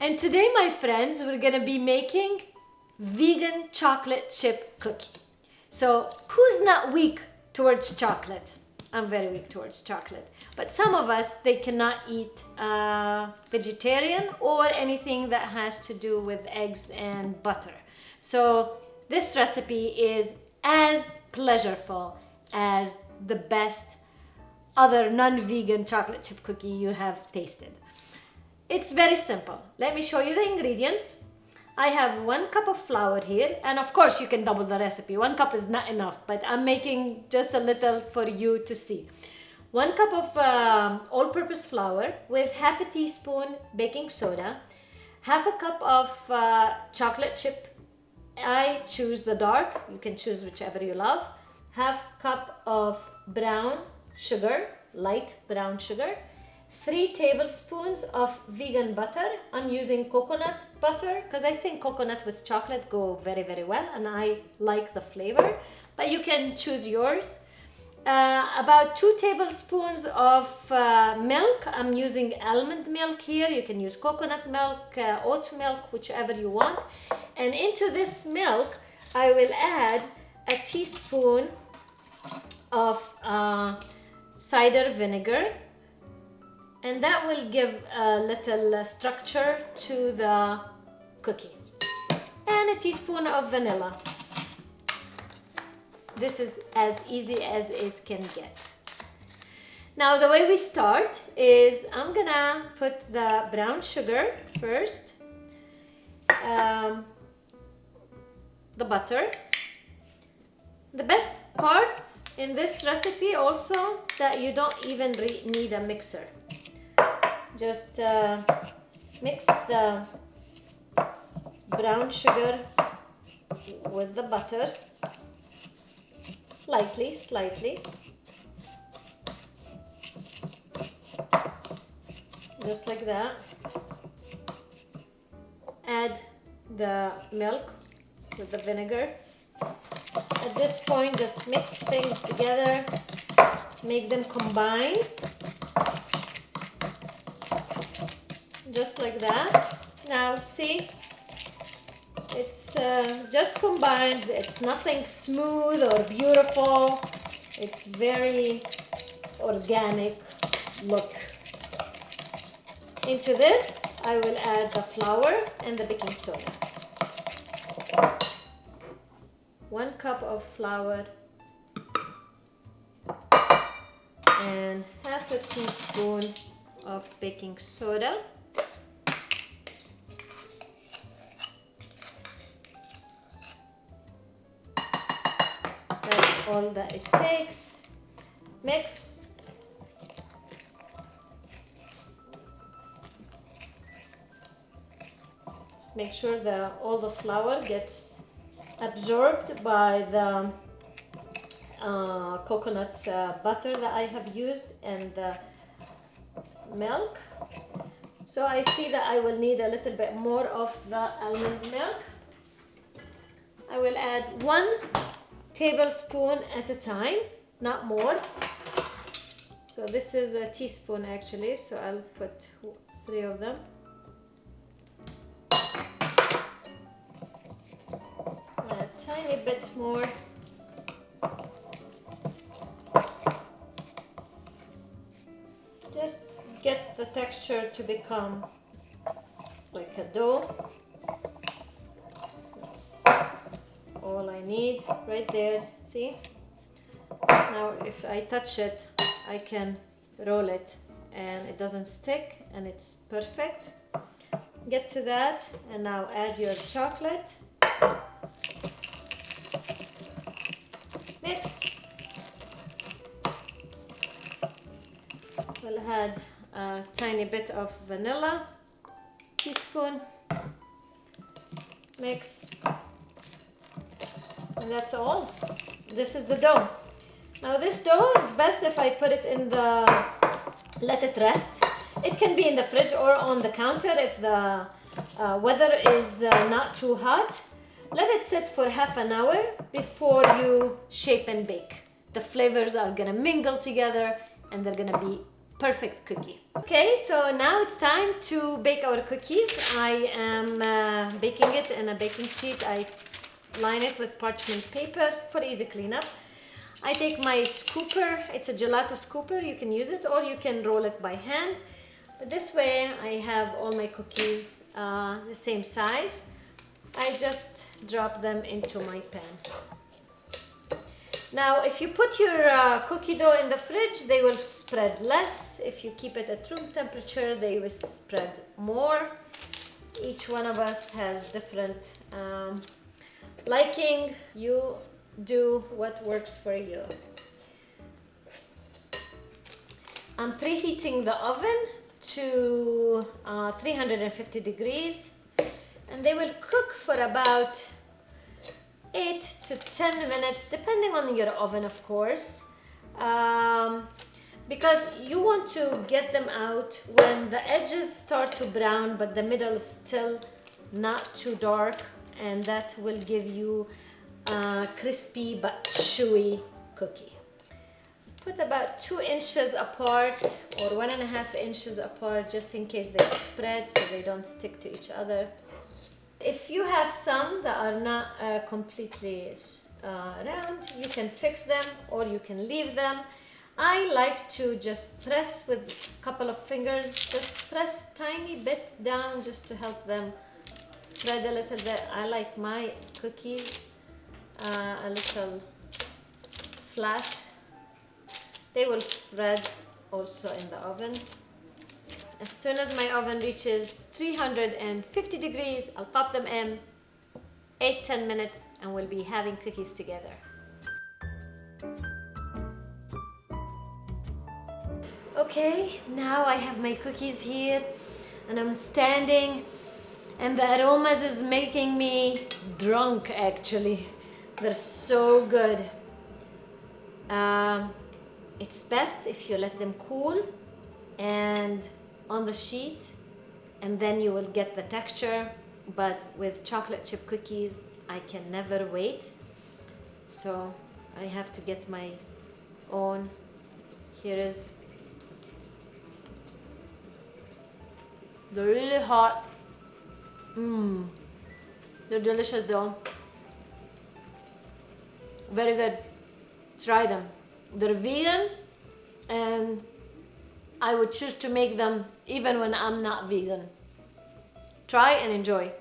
And today, my friends, we're gonna be making vegan chocolate chip cookie. So who's not weak towards chocolate? I'm very weak towards chocolate. But some of us, they cannot eat vegetarian or anything that has to do with eggs and butter. So this recipe is as pleasureful as the best other non-vegan chocolate chip cookie you have tasted. It's very simple. Let me show you the ingredients. I have 1 cup of flour here, and of course you can double the recipe. 1 cup is not enough, but I'm making just a little for you to see. 1 cup of all-purpose flour with half a teaspoon baking soda, half a cup of chocolate chip. I choose the dark, you can choose whichever you love. Half cup of brown sugar, light brown sugar. 3 tablespoons of vegan butter. I'm using coconut butter because I think coconut with chocolate go very, very well, and I like the flavor, but you can choose yours. About 2 tablespoons of milk. I'm using almond milk here. You can use coconut milk, oat milk, whichever you want. And into this milk, I will add a teaspoon of cider vinegar. And that will give a little structure to the cookie. And a teaspoon of vanilla. This is as easy as it can get. Now the way we start is I'm gonna put the brown sugar first, the butter. The best part in this recipe also that you don't even need a mixer. Just mix the brown sugar with the butter lightly, slightly, just like that. Add the milk with the vinegar. At this point, just mix things together, make them combine. Just like that. Now see, it's just combined. It's nothing smooth or beautiful. It's very organic look. Into this, I will add the flour and the baking soda. 1 cup of flour and half a teaspoon of baking soda. That's all that it takes. Mix. Just make sure that all the flour gets absorbed by the coconut butter that I have used and the milk. So I see that I will need a little bit more of the almond milk. I will add 1 tablespoon at a time, not more. So this is a teaspoon actually, so I'll put 3 of them. A tiny bit more. Just get the texture to become like a dough. That's all I need right there, see? Now if I touch it, I can roll it and it doesn't stick and it's perfect. Get to that and now add your chocolate. Mix. We'll add a tiny bit of vanilla, teaspoon. Mix. And that's all. This is the dough. Now this dough is best if I put it in let it rest. It can be in the fridge or on the counter if the weather is not too hot. Let it sit for half an hour before you shape and bake. The flavors are gonna mingle together and they're gonna be perfect cookie. Okay, so now it's time to bake our cookies. I am baking it in a baking sheet. I line it with parchment paper for easy cleanup. I take my scooper, it's a gelato scooper, you can use it or you can roll it by hand. But this way I have all my cookies the same size. I just drop them into my pan. Now if you put your cookie dough in the fridge, they will spread less. If you keep it at room temperature, they will spread more. Each one of us has different liking. You do what works for you. I'm preheating the oven to 350 degrees and they will cook for about 8 to 10 minutes depending on your oven, of course, because you want to get them out when the edges start to brown but the middle is still not too dark, and that will give you a crispy but chewy cookie. Put about 2 inches apart or 1.5 inches apart just in case they spread so they don't stick to each other. If you have some that are not completely round, you can fix them or you can leave them. I like to just press with a couple of fingers, just press tiny bit down just to help them spread a little bit. I like my cookies a little flat. They will spread also in the oven. As soon as my oven reaches 350 degrees, I'll pop them in 8-10 minutes and we'll be having cookies together. Okay, now I have my cookies here and I'm standing and the aromas is making me drunk actually. They're so good. It's best if you let them cool and on the sheet and then you will get the texture, but with chocolate chip cookies I can never wait, so I have to get my own. Here is, they're really hot. They're delicious though. Very good. Try them. They're vegan and I would choose to make them even when I'm not vegan. Try and enjoy.